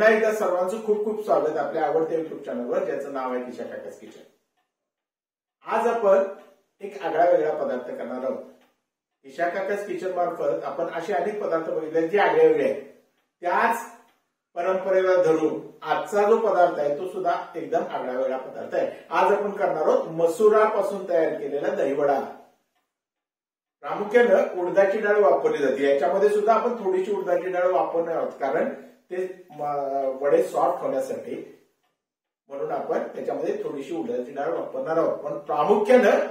पुन्हा एकदा सर्वांचं खूप खूप स्वागत आपल्या आवडत्या युट्यूब चॅनलवर, ज्याचं नाव आहे किशा काकास किचन. आज आपण एक आगळा वेगळा पदार्थ करणार आहोत. किशा काकास किचन मार्फत आपण असे अनेक पदार्थ बघितले जे आगळे वेगळे आहेत. त्याच परंपरेला धरून आजचा जो पदार्थ आहे तो सुद्धा एकदम आगळा वेगळा पदार्थ आहे. आज आपण करणार आहोत मसुरापासून तयार केलेला दहीवडा. प्रामुख्यानं उडदाची डाळ वापरली जाते. याच्यामध्ये सुद्धा आपण थोडीशी उडदाची डाळ वापरणार आहोत, कारण ते वडे सॉफ्ट होण्यासाठी, म्हणून आपण त्याच्यामध्ये थोडीशी उडदाची डाळ वापरणार आहोत. पण प्रामुख्यानं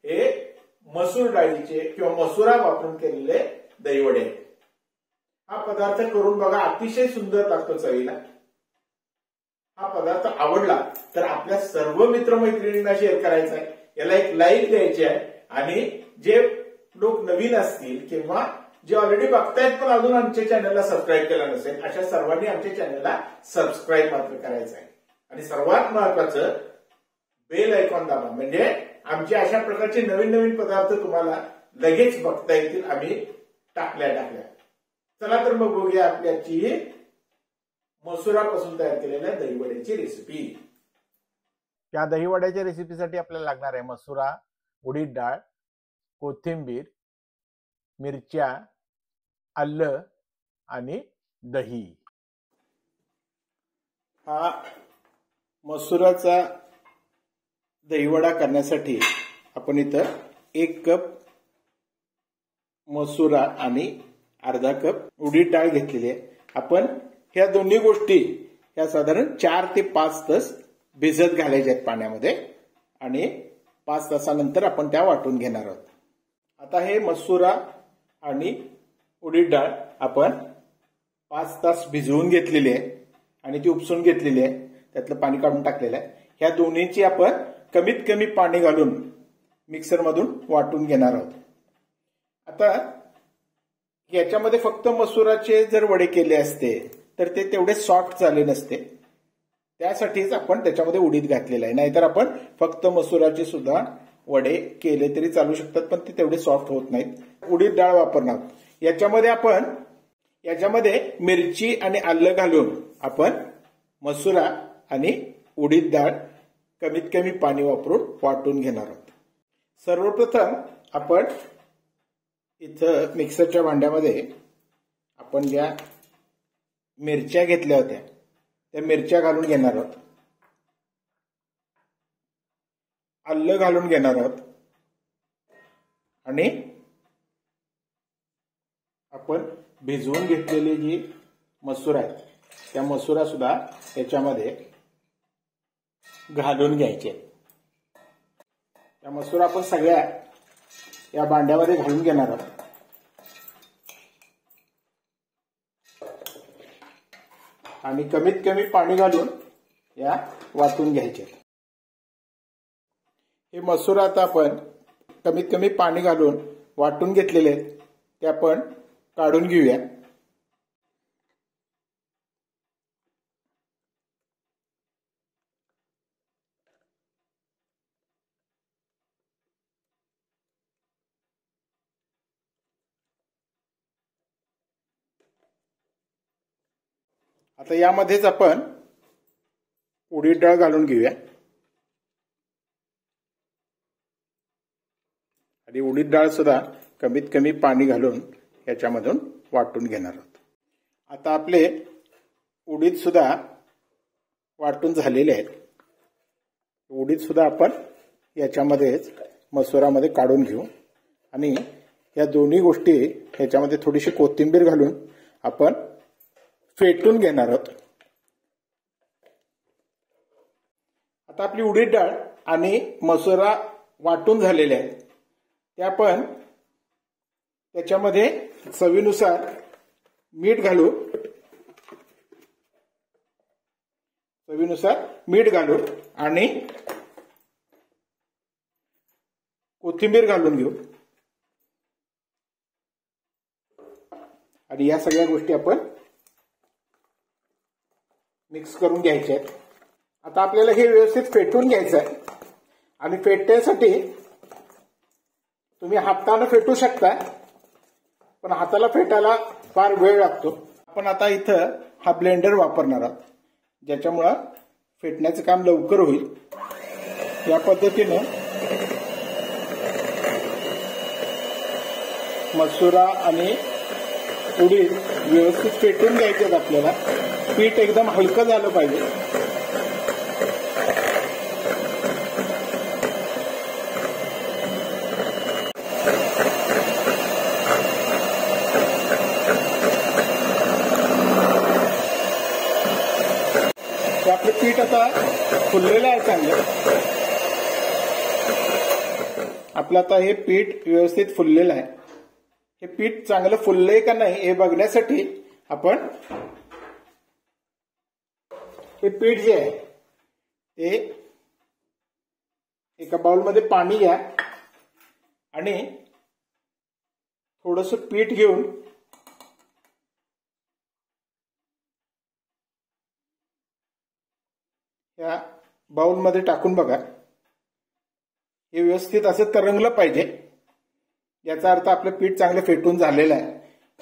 हे मसूर डाळीचे किंवा मसुरा वापरून केलेले दहीवडे. हा पदार्थ करून बघा, अतिशय सुंदर लागतो चवीला. हा पदार्थ आवडला तर आपल्या सर्व मित्रमैत्रिणींना शेअर करायचा आहे, याला एक लाईक द्यायची आहे. आणि जे लोक नवीन असतील किंवा जे ऑलरेडी बघतायत पण अजून आमच्या चॅनलला सबस्क्राईब केलं नसेल, अशा सर्वांनी आमच्या चॅनलला सबस्क्राईब मात्र करायचं आहे. आणि सर्वात महत्वाचं, बेल आयकॉन दाबा, म्हणजे आमचे अशा प्रकारचे नवीन नवीन पदार्थ तुम्हाला लगेच बघता येतील आम्ही टाकल्या. चला तर मग बघूया आपल्याची मसुरापासून तयार केलेल्या दहीवड्याची रेसिपी. त्या दहीवड्याच्या रेसिपीसाठी आपल्याला लागणार आहे मसुरा, उडीद डाळ, कोथिंबीर, मिरच्या, आलं आणि दही. हा मसुराचा दहीवडा करण्यासाठी आपण इथं 1 कप मसुरा आणि अर्धा कप उडीद डाळ घेतलेली आहे. आपण ह्या दोन्ही गोष्टी ह्या साधारण 4 ते 5 तास भिजत घालायच्या आहेत पाण्यामध्ये, आणि 5 तासानंतर आपण त्या वाटून घेणार आहोत. आता हे मसुरा आणि उडीद डाळ आपण 5 तास भिजवून घेतलेली आहे आणि ती उपसून घेतलेली आहे, त्यातलं पाणी काढून टाकलेलं आहे. ह्या दोन्हीची आपण कमीत कमी पाणी घालून मिक्सरमधून वाटून घेणार आहोत. आता याच्यामध्ये फक्त मसुराचे जर वडे केले असते तर ते तेवढे सॉफ्ट झाले नसते, त्यासाठीच आपण त्याच्यामध्ये उडीद घातलेलं आहे. नाहीतर आपण फक्त मसुराचे सुद्धा वडे केले तरी चालू शकतात, पण ते तेवढे सॉफ्ट होत नाहीत. उडीद डाळ वापरणार. याच्यामध्ये मिरची आणि आलं घालून आपण मसुरा आणि उडीद डाळ कमीत कमी पाणी वापरून वाटून घेणार आहोत. सर्वप्रथम आपण इथं मिक्सरच्या भांड्यामध्ये आपण ज्या मिरच्या घेतल्या होत्या त्या मिरच्या घालून घेणार आहोत. आलं घालून घेणार आहोत आणि आपण भिजवून घेतलेली जी मसूर आहे त्या मसुरा सुद्धा याच्यामध्ये घालून घ्यायचे. त्या मसुरा आपण सगळ्या या भांड्यामध्ये घालून घेणार आहोत. आणि कमीत कमी पाणी घालून या वाटून घ्यायचे. हे मसुरा आता आपण कमीत कमी पाणी घालून वाटून घेतलेले आहेत, ते आपण काढून घेऊया. आता यामध्येच आपण उडीद डाळ घालून घेऊया आणि उडीद डाळ सुद्धा कमीत कमी पाणी घालून याच्यामधून वाटून घेणार आहोत. आता आपले उडीद सुद्धा वाटून झालेले आहेत. उडीद सुद्धा आपण याच्यामध्येच मसुरामध्ये काढून घेऊ आणि या दोन्ही गोष्टी याच्यामध्ये थोडीशी कोथिंबीर घालून आपण फेटून घेणार आहोत. आता आपली उडीद डाळ आणि मसुरा वाटून झालेले आहेत, ते आपण त्याच्यामध्ये चवीनुसार मीठ घालू. आणि कोथिंबीर घालून घेऊ आणि या सगळ्या गोष्टी आपण मिक्स करून घ्यायचे आहेत. आता आपल्याला हे व्यवस्थित फेटून घ्यायचं आहे आणि फेटण्यासाठी तुम्ही हाताने फेटू शकता, पण हाताला फेटायला फार वेळ लागतो. आपण आता इथं हा ब्लेंडर वापरणार आहोत, ज्याच्यामुळं फेटण्याचं काम लवकर होईल. या पद्धतीनं मसुरा आणि उडीद व्यवस्थित फेटून घ्यायचे आहेत आपल्याला. पीठ एकदम हलकं झालं पाहिजे. आपलं पीठ आता फुललेलं आहे चांगलं. आपलं आता हे पीठ व्यवस्थित फुललेलं आहे. हे पीठ चांगलं फुललंय का नाही हे बघण्यासाठी आपण हे पीठ जे आहे ते एका बाउलमध्ये पाणी घ्या आणि थोडंसं पीठ घेऊन या बाउलमध्ये टाकून बघा. हे व्यवस्थित असं तरंगलं पाहिजे. याचा अर्थ आपलं पीठ चांगलं फेटून झालेलं आहे.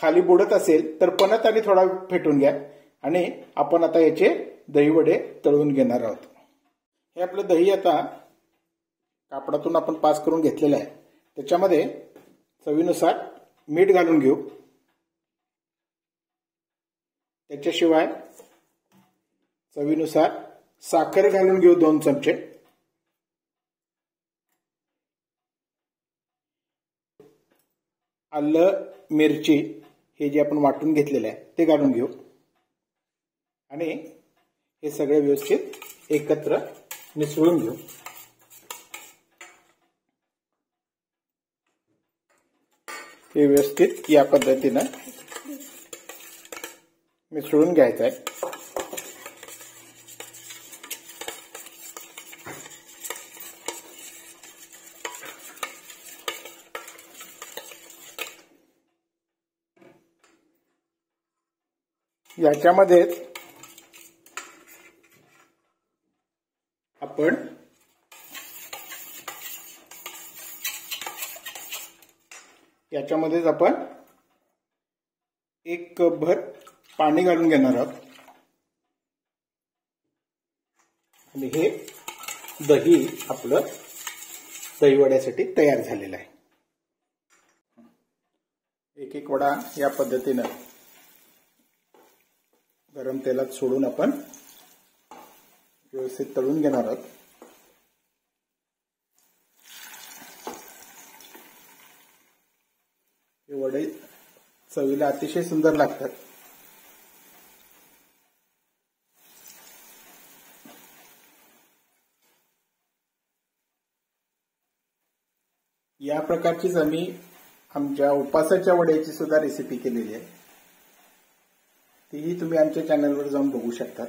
खाली बुडत असेल तर परत आणि थोडा फेटून घ्या आणि आपण आता याचे दहीवडे तळून घेणार आहोत. हे आपलं दही आता कापडातून आपण पास करून घेतलेलं आहे. त्याच्यामध्ये चवीनुसार मीठ घालून घेऊ. त्याच्याशिवाय चवीनुसार साखर घालून घेऊ 2 चमचे. आलं मिरची हे जे आपण वाटून घेतलेलं आहे ते घालून घेऊ आणि हे सगळे व्यवस्थित एकत्र मिसळून घेऊ. हे व्यवस्थित या पद्धतीनं मिसळून घ्यायचं आहे. याच्यामध्ये आपण याच्यामध्येच आपण 1 कपभर पाणी घालून घेणार आहोत आणि हे दही आपलं दहीवड्यासाठी तयार झालेलं आहे. एक वडा या पद्धतीनं गरम तेलात सोडून आपण व्यवस्थित तळून घेणार आहोत. हे वडे चवीला अतिशय सुंदर लागतात. या प्रकारचीच आम्ही आमच्या उपासाच्या वड्याची सुद्धा रेसिपी केलेली आहे. तीही तुम्ही आमच्या चॅनलवर जाऊन बघू शकता.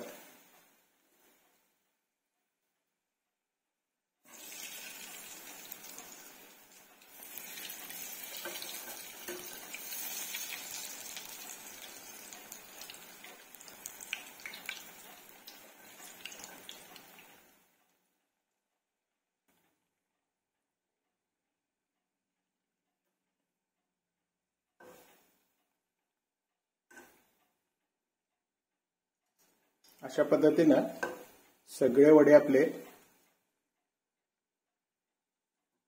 अशा पद्धतीनं सगळे वडे आपले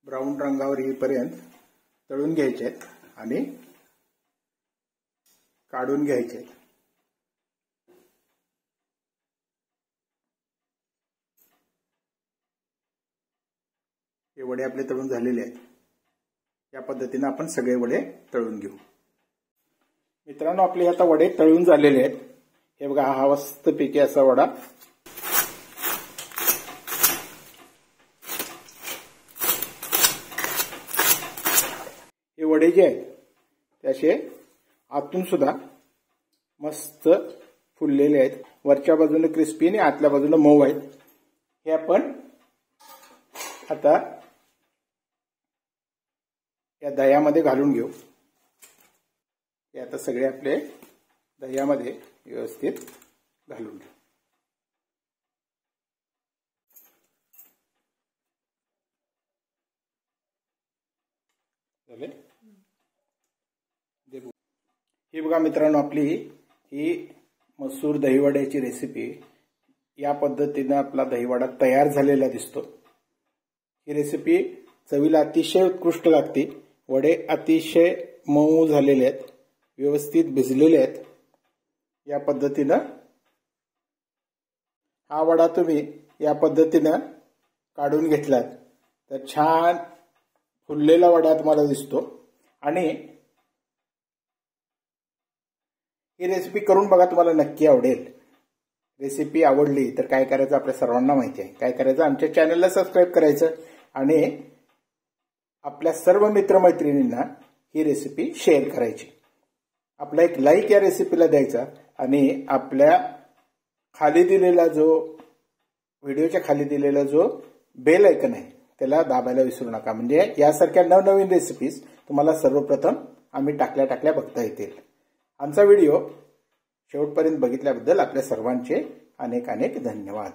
ब्राऊन रंगावर येईपर्यंत तळून घ्यायचे आहेत आणि काढून घ्यायचे आहेत. हे वडे आपले तळून झालेले आहेत. या पद्धतीने आपण सगळे वडे तळून घेऊ. मित्रांनो, आपले आता वडे तळून झालेले आहेत. हे बघा, हा मस्तपैकी असा वडा हे वडे जे आहेत ते असे आतून सुद्धा मस्त फुललेले आहेत. वरच्या बाजूने क्रिस्पी आणि आतल्या बाजूने मऊ आहेत. हे आपण आता या दह्यामध्ये घालून घेऊ. हे आता सगळे आपले दह्यामध्ये व्यवस्थित घालून घेऊ. हे बघा मित्रांनो, आपली ही मसूर दहीवड्याची रेसिपी या पद्धतीने आपला दहीवडा तयार झालेला दिसतो। ही रेसिपी चवीला अतिशय उत्कृष्ट लागते। वडे अतिशय मऊ झालेले आहेत, व्यवस्थित भिजलेले आहेत। या पद्धतीने हा वडा तुम्ही या पद्धतीने काढून घेतलात तर छान फुललेला वडा तुम्हाला दिसतो। आणि ही रेसिपी करून बघा, तुम्हाला नक्की आवडेल। रेसिपी आवडली तर काय करायचं आपल्या सर्वांना माहिती आहे। काय करायचं, आमच्या चॅनलला सबस्क्राईब करायचं आणि आपल्या सर्व मित्रमैत्रिणींना ही रेसिपी शेअर करायची। आपला एक लाईक या रेसिपीला द्यायचा आणि आपल्या खाली दिलेला जो व्हिडिओच्या खाली दिलेला जो बेल आयकन आहे त्याला दाबायला विसरू नका, म्हणजे यासारख्या नवनवीन रेसिपीज तुम्हाला सर्वप्रथम आम्ही टाकल्या बघता येतील। आमचा व्हिडिओ शेवटपर्यंत बघितल्याबद्दल आपल्या सर्वांचे अनेक धन्यवाद।